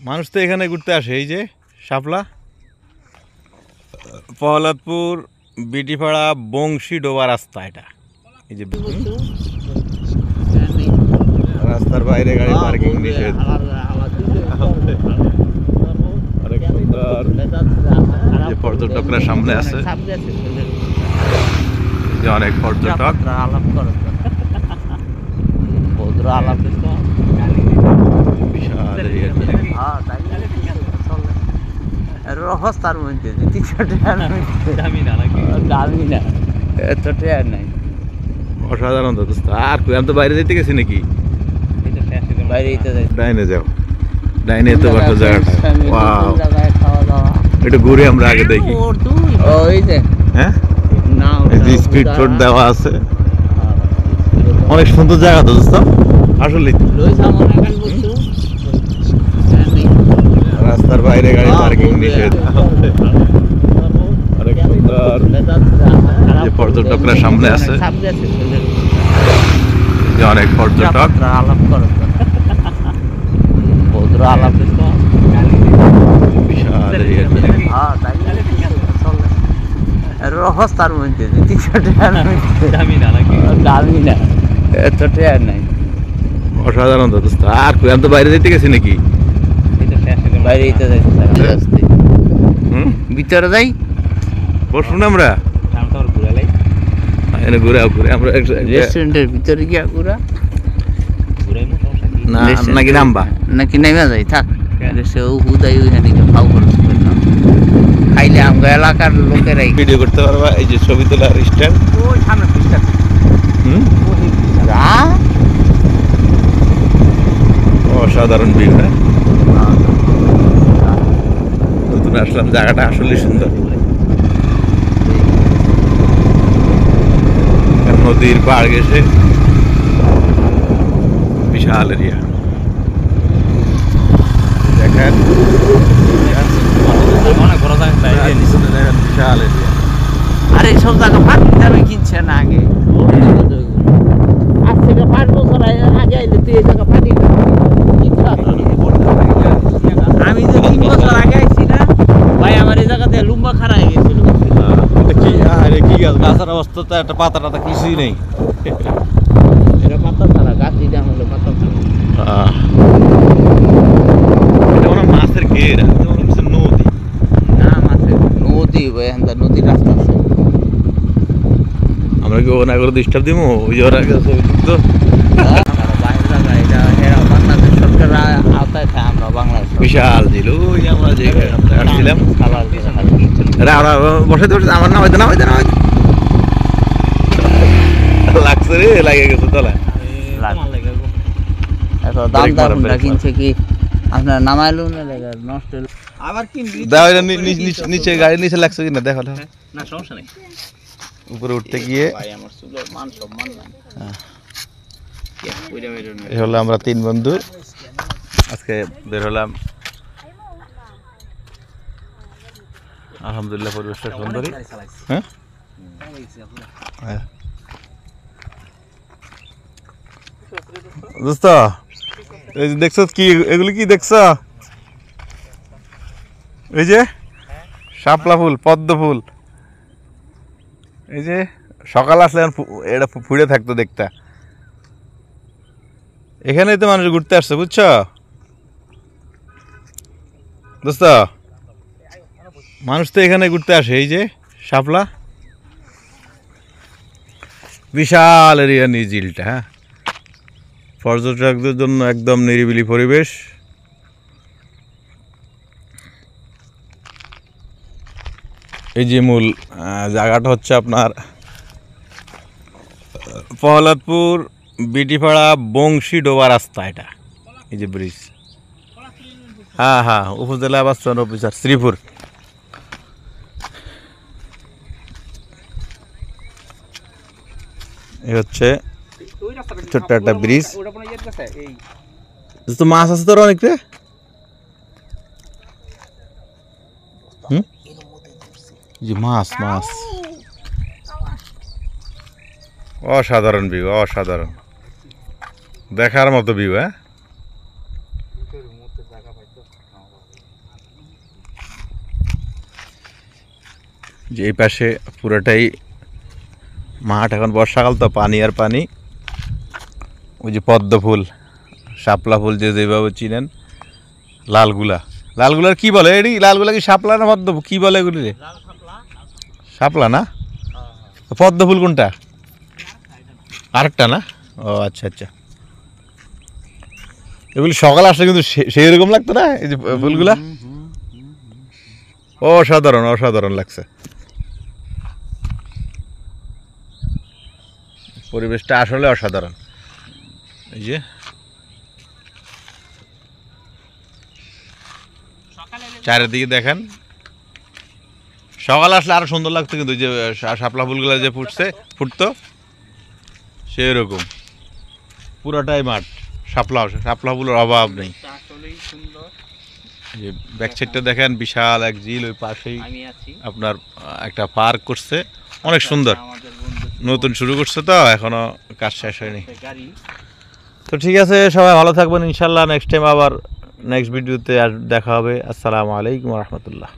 মানুষ তো এখানে ঘুরতে আসে। এই যে শাপলা, প্রহ্লাদপুর বিটিপাড়া বংশী ডোবা রাস্তা। এটা এই যে রাস্তার বাইরে গাড়ি পার্কিং নিষেধ। অনেক সুন্দর। যে পর্যটকরা সামনে আছে, যে অনেক পর্যটক। রাস্তার মধ্যে দামি না, এত ট্রেন নাই। অসাধারণ দোস্ত। আর আমি তো বাইরে যেতে গেছি নাকি? বাইরে ডাইনে যাও, ডাইনে তো বসে জায়গাটা। ওয়াও, খাওয়া দাওয়া একটু ঘুরে আমরা আগে দেখি। ওই যে হ্যাঁ, এই যে স্পিড বোট দেওয়া আছে। অনেক সুন্দর জায়গা তো দোস্ত আসলে। রাস্তার বাইরে গাড়ি পার্কিং নিষেধ। অনেক সুন্দর। যে পর্যটকরা সামনে আছে, যে অনেক পর্যটক। বিশাল রাস্তার মধ্যে দামি না, এত ট্রেন নাই। অসাধারণ দোস্ত। আর আমি তো বাইরে যেতে গেছি নাকি? বাইরে ভিতরে যাই, বসুন আমরা ঘুরে আমরা রেস্টুরেন্টের ভিতরে গিয়া ঘুরা নাকি নামবা নাকি নেমে যাই। থাক হুদাই ওইখানে খাও খরচ করলাম, খাইলে আমগো এলাকার লোকেরাই ভিডিও করতে পারবা। এই যে ছবি তোলার স্ট্যান্ড, ওই সামনে অসাধারণ ভিউ। হ্যাঁ, নতুন আসলাম, জায়গাটা আসলে সুন্দর। নদীর পাড় গেছে, বিশাল এরিয়া দেখেন। বিশাল এরিয়া। আর এইসব জায়গা পানির দামে কিনছে না আগে। আজ থেকে 5 বছর আগে আইলে তুই এই জায়গা পানি আমি যে 3 বছর আগে আইছি না ভাই, আমার এই জায়গাতে লুম্বা খাড়া হয়ে গেছিল। কি গাছ? গাছের অবস্থা তো একটা পাতা টাতা কিছুই নেই। এটা পাতা ছাড়া গাছই দাম হলো পাতা ছাড়া। এটা মনে হয় মাছের ঘের, নদী না, মাছের নদী, নদীর রাস্তা আছে। আমরা কি ওনা করে ডিস্টার্ব দিব? ওই যে ওরা ছবি তুলতো। বাংলাদেশ সরকার আওতায় থাকে, আমরা বাংলাদেশ বিশাল ছিল। ওই আমরা যে আসছিলাম, বসাইতে বসে আমার নামাইতে লাগছে রে, লাগে গেছে তলায়। এত দাম দাম কিনছে কি আপনার নামাইলো না লাগে নষ্ট আবার নিচে গাড়ি নিচে লাগছে কিনা দেখো। না সমস্যা নেই, উপরে উঠতে গিয়ে আমার চুলের মান সম্মান এই হলো আমরা 3 বন্ধু আজকে বের হলাম। আলহামদুলিল্লাহ পরিবেশটা সুন্দরী। হ্যাঁ দোস্ত, এই যে দেখছো কি, এগুলো কি দেখছ? এই যে শাপলা ফুল, পদ্ম ফুল। এই যে সকাল আসলে এটা ফুটে থাকতো দেখতে। এখানেই তো মানুষ ঘুরতে আসছে, বুঝছো দোস্ত? মানুষ তো এখানে ঘুরতে আসে। এই যে শাপলা, বিশাল এরিয়া নিয়ে ঝিলটা। হ্যাঁ, পর্যটকদের জন্য একদম নিরিবিলি পরিবেশ। এই যে মূল জায়গাটা হচ্ছে আপনার প্রহ্লাদপুর বিটিপাড়া বংশী ডোবা রাস্তা। এটা এই যে ব্রিজ। হ্যাঁ হ্যাঁ, উপজেলা বাস্তবায়ন অফিসার শ্রীপুর। এই হচ্ছে ছোট্ট একটা ব্রিজ। তো মাছ আছে তোর অনেক রে। যে মাছ মাছ অসাধারণ ভিউ, অসাধারণ দেখার মতো ভিউ। হ্যাঁ যে এই পাশে পুরোটাই মাঠ, এখন বর্ষাকাল তো পানি আর পানি। ওই যে পদ্ম ফুল, শাপলা ফুল যে যেভাবে চিনেন, লালগুলা, লালগুলার কি বলে এটি? লালগুলা কি শাপলা না পদ্ম, কি বলে এগুলি রে? শাপলা না? পদ্ম ফুল কোনটা? আরেকটা না? ও আচ্ছা আচ্ছা। এগুলি সকালে আসলে কিন্তু সেই রকম লাগতো না এই যে ফুলগুলা? অসাধারণ অসাধারণ লাগছে, পরিবেশটা আসলে অসাধারণ। এই যে চারিদিকে দেখেন, সকালে আসলে আরো সুন্দর লাগতো কিন্তু যে শাপলা ফুলগুলো যে ফুটতো সেরকম পুরোটাই মাঠ, শাপলা শাপলা ফুলের অভাব নেই। যে ব্যাক সাইডটা দেখেন, বিশাল এক ঝিল, ওই পাশেই আপনার একটা পার্ক করছে, অনেক সুন্দর। নতুন শুরু করছে তো, এখনো কাজ শেষ হয়নি। তো ঠিক আছে, সবাই ভালো থাকবেন ইনশাল্লাহ। নেক্সট টাইম আবার নেক্সট ভিডিওতে দেখা হবে। আসসালামু আলাইকুম রহমতুল্লাহ।